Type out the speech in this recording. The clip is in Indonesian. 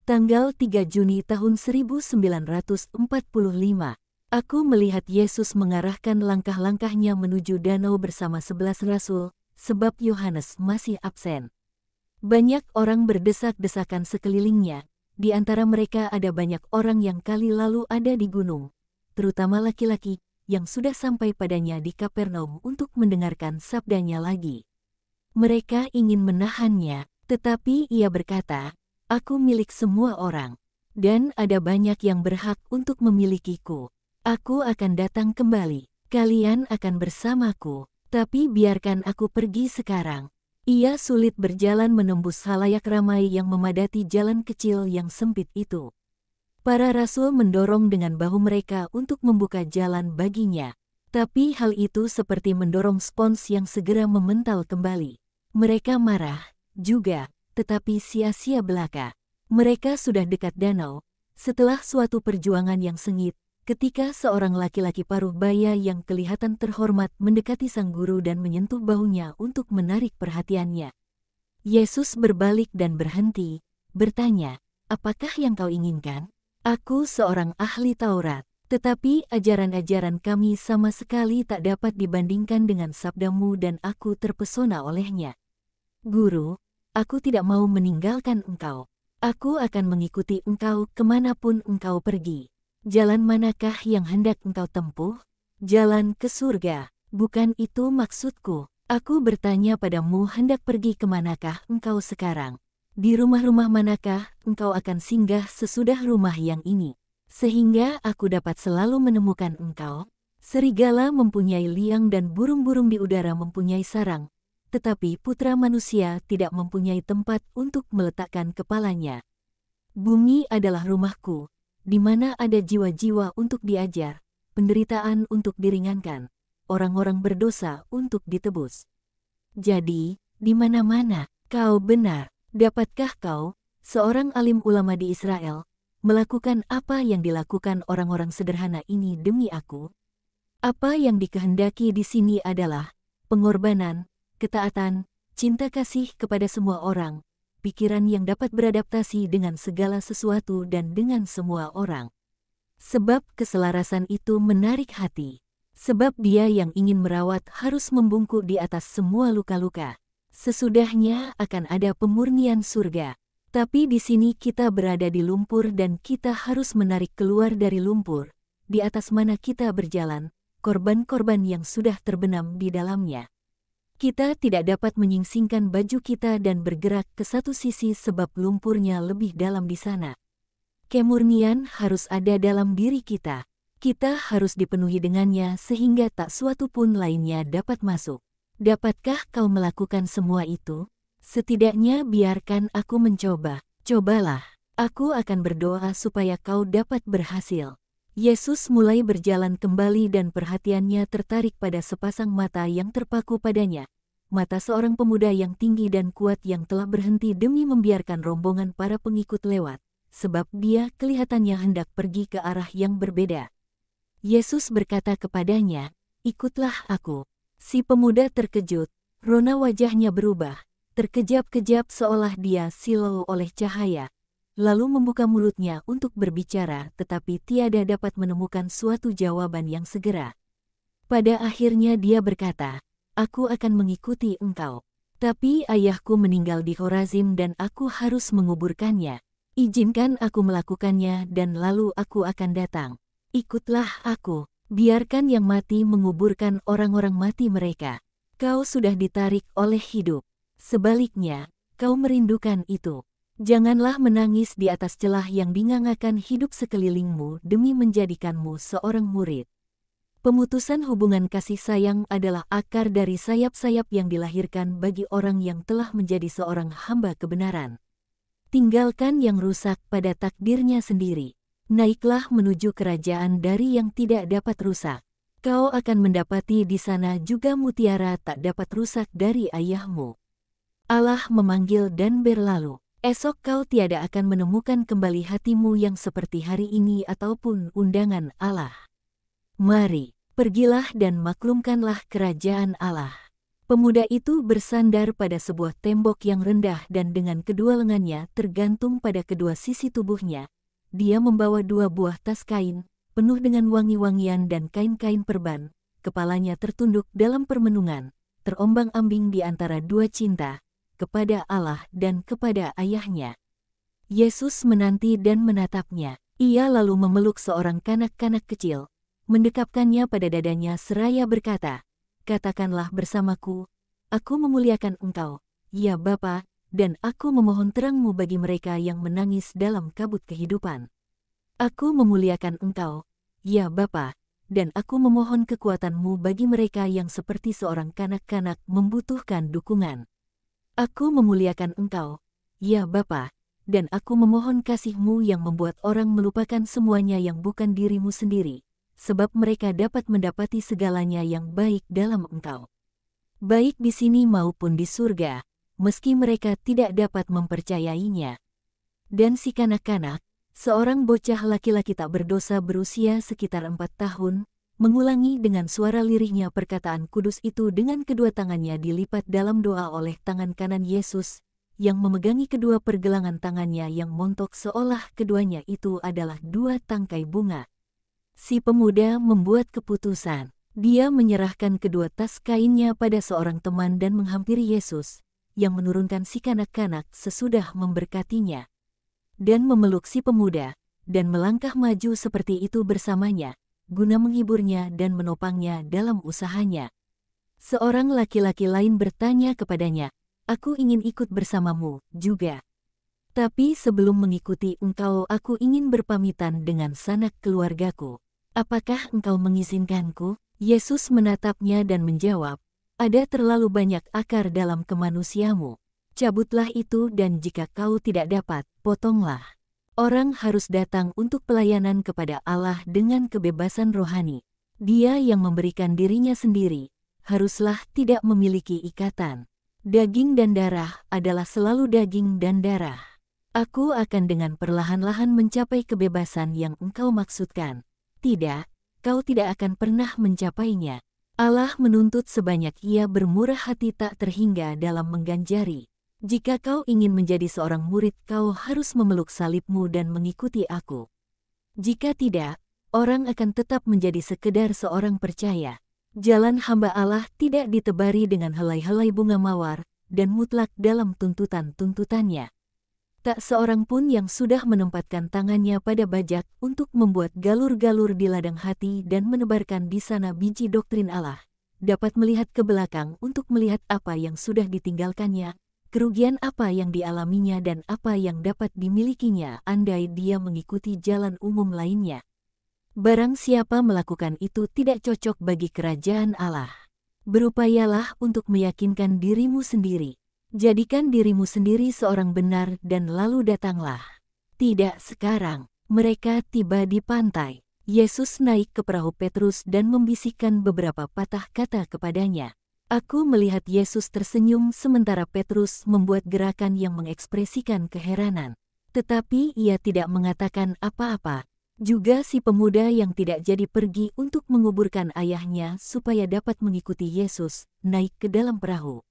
Tanggal 3 Juni tahun 1945, aku melihat Yesus mengarahkan langkah-langkahnya menuju danau bersama 11 rasul, sebab Yohanes masih absen. Banyak orang berdesak-desakan sekelilingnya, di antara mereka ada banyak orang yang kali lalu ada di gunung, terutama laki-laki, yang sudah sampai padanya di Kapernaum untuk mendengarkan sabdanya lagi. Mereka ingin menahannya, tetapi ia berkata, "Aku milik semua orang, dan ada banyak yang berhak untuk memilikiku. Aku akan datang kembali, kalian akan bersamaku, tapi biarkan aku pergi sekarang." Ia sulit berjalan menembus halayak ramai yang memadati jalan kecil yang sempit itu. Para rasul mendorong dengan bahu mereka untuk membuka jalan baginya. Tapi hal itu seperti mendorong spons yang segera memental kembali. Mereka marah juga, tetapi sia-sia belaka. Mereka sudah dekat danau, setelah suatu perjuangan yang sengit, ketika seorang laki-laki paruh baya yang kelihatan terhormat mendekati sang guru dan menyentuh bahunya untuk menarik perhatiannya. Yesus berbalik dan berhenti, bertanya, "Apakah yang kau inginkan?" "Aku seorang ahli Taurat, tetapi ajaran-ajaran kami sama sekali tak dapat dibandingkan dengan sabdamu dan aku terpesona olehnya. Guru, aku tidak mau meninggalkan engkau. Aku akan mengikuti engkau kemanapun engkau pergi. Jalan manakah yang hendak engkau tempuh? Jalan ke surga, bukan itu maksudku. Aku bertanya padamu, hendak pergi kemanakah engkau sekarang? Di rumah-rumah manakah engkau akan singgah sesudah rumah yang ini, sehingga aku dapat selalu menemukan engkau?" Serigala mempunyai liang dan burung-burung di udara mempunyai sarang, tetapi putra manusia tidak mempunyai tempat untuk meletakkan kepalanya. Bumi adalah rumahku, di mana ada jiwa-jiwa untuk diajar, penderitaan untuk diringankan, orang-orang berdosa untuk ditebus. Jadi, di mana-mana kau benar. Dapatkah kau, seorang alim ulama di Israel, melakukan apa yang dilakukan orang-orang sederhana ini demi aku? Apa yang dikehendaki di sini adalah pengorbanan, ketaatan, cinta kasih kepada semua orang, pikiran yang dapat beradaptasi dengan segala sesuatu dan dengan semua orang. Sebab keselarasan itu menarik hati. Sebab dia yang ingin merawat harus membungkuk di atas semua luka-luka. Sesudahnya akan ada pemurnian surga. Tapi di sini kita berada di lumpur dan kita harus menarik keluar dari lumpur, di atas mana kita berjalan, korban-korban yang sudah terbenam di dalamnya. Kita tidak dapat menyingsingkan baju kita dan bergerak ke satu sisi sebab lumpurnya lebih dalam di sana. Kemurnian harus ada dalam diri kita. Kita harus dipenuhi dengannya sehingga tak suatu pun lainnya dapat masuk. Dapatkah kau melakukan semua itu? Setidaknya biarkan aku mencoba. Cobalah. Aku akan berdoa supaya kau dapat berhasil. Yesus mulai berjalan kembali dan perhatiannya tertarik pada sepasang mata yang terpaku padanya. Mata seorang pemuda yang tinggi dan kuat yang telah berhenti demi membiarkan rombongan para pengikut lewat, sebab dia kelihatannya hendak pergi ke arah yang berbeda. Yesus berkata kepadanya, "Ikutlah aku." Si pemuda terkejut, rona wajahnya berubah, terkejap-kejap seolah dia silau oleh cahaya, lalu membuka mulutnya untuk berbicara tetapi tiada dapat menemukan suatu jawaban yang segera. Pada akhirnya dia berkata, "Aku akan mengikuti engkau, tapi ayahku meninggal di Khorazim dan aku harus menguburkannya. Izinkan aku melakukannya dan lalu aku akan datang. Ikutlah aku." Biarkan yang mati menguburkan orang-orang mati mereka. Kau sudah ditarik oleh hidup. Sebaliknya, kau merindukan itu. Janganlah menangis di atas celah yang dingangakan hidup sekelilingmu demi menjadikanmu seorang murid. Pemutusan hubungan kasih sayang adalah akar dari sayap-sayap yang dilahirkan bagi orang yang telah menjadi seorang hamba kebenaran. Tinggalkan yang rusak pada takdirnya sendiri. Naiklah menuju kerajaan dari yang tidak dapat rusak. Kau akan mendapati di sana juga mutiara tak dapat rusak dari ayahmu. Allah memanggil dan berlalu. Esok kau tiada akan menemukan kembali hatimu yang seperti hari ini ataupun undangan Allah. Mari, pergilah dan maklumkanlah kerajaan Allah. Pemuda itu bersandar pada sebuah tembok yang rendah dan dengan kedua lengannya tergantung pada kedua sisi tubuhnya. Dia membawa 2 buah tas kain, penuh dengan wangi-wangian dan kain-kain perban. Kepalanya tertunduk dalam permenungan, terombang-ambing di antara 2 cinta, kepada Allah dan kepada ayahnya. Yesus menanti dan menatapnya. Ia lalu memeluk seorang kanak-kanak kecil, mendekapkannya pada dadanya seraya berkata, "Katakanlah bersamaku, aku memuliakan Engkau, ya Bapa, dan aku memohon terang-Mu bagi mereka yang menangis dalam kabut kehidupan. Aku memuliakan Engkau, ya Bapa, dan aku memohon kekuatan-Mu bagi mereka yang seperti seorang kanak-kanak membutuhkan dukungan. Aku memuliakan Engkau, ya Bapa, dan aku memohon kasih-Mu yang membuat orang melupakan semuanya yang bukan dirimu sendiri, sebab mereka dapat mendapati segalanya yang baik dalam Engkau. Baik di sini maupun di surga, meski mereka tidak dapat mempercayainya." Dan si kanak-kanak, seorang bocah laki-laki tak berdosa berusia sekitar 4 tahun, mengulangi dengan suara lirihnya perkataan kudus itu dengan kedua tangannya dilipat dalam doa oleh tangan kanan Yesus, yang memegangi kedua pergelangan tangannya yang montok seolah keduanya itu adalah 2 tangkai bunga. Si pemuda membuat keputusan. Dia menyerahkan kedua tas kainnya pada seorang teman dan menghampiri Yesus, yang menurunkan si kanak-kanak sesudah memberkatinya. Dan memeluk si pemuda, dan melangkah maju seperti itu bersamanya, guna menghiburnya dan menopangnya dalam usahanya. Seorang laki-laki lain bertanya kepadanya, "Aku ingin ikut bersamamu juga. Tapi sebelum mengikuti engkau aku ingin berpamitan dengan sanak keluargaku. Apakah engkau mengizinkanku?" Yesus menatapnya dan menjawab, "Ada terlalu banyak akar dalam kemanusiamu. Cabutlah itu dan jika kau tidak dapat, potonglah." Orang harus datang untuk pelayanan kepada Allah dengan kebebasan rohani. Dia yang memberikan dirinya sendiri, haruslah tidak memiliki ikatan. Daging dan darah adalah selalu daging dan darah. Aku akan dengan perlahan-lahan mencapai kebebasan yang engkau maksudkan. Tidak, kau tidak akan pernah mencapainya. Allah menuntut sebanyak Ia bermurah hati tak terhingga dalam mengganjari. Jika kau ingin menjadi seorang murid, kau harus memeluk salibmu dan mengikuti aku. Jika tidak, orang akan tetap menjadi sekedar seorang percaya. Jalan hamba Allah tidak ditebari dengan helai-helai bunga mawar, dan mutlak dalam tuntutan-tuntutannya. Tak seorang pun yang sudah menempatkan tangannya pada bajak untuk membuat galur-galur di ladang hati dan menebarkan di sana biji doktrin Allah, dapat melihat ke belakang untuk melihat apa yang sudah ditinggalkannya, kerugian apa yang dialaminya dan apa yang dapat dimilikinya andai dia mengikuti jalan umum lainnya. Barang siapa melakukan itu tidak cocok bagi kerajaan Allah. Berupayalah untuk meyakinkan dirimu sendiri. Jadikan dirimu sendiri seorang benar dan lalu datanglah. Tidak sekarang. Mereka tiba di pantai. Yesus naik ke perahu Petrus dan membisikkan beberapa patah kata kepadanya. Aku melihat Yesus tersenyum sementara Petrus membuat gerakan yang mengekspresikan keheranan. Tetapi ia tidak mengatakan apa-apa. Juga si pemuda yang tidak jadi pergi untuk menguburkan ayahnya supaya dapat mengikuti Yesus, naik ke dalam perahu.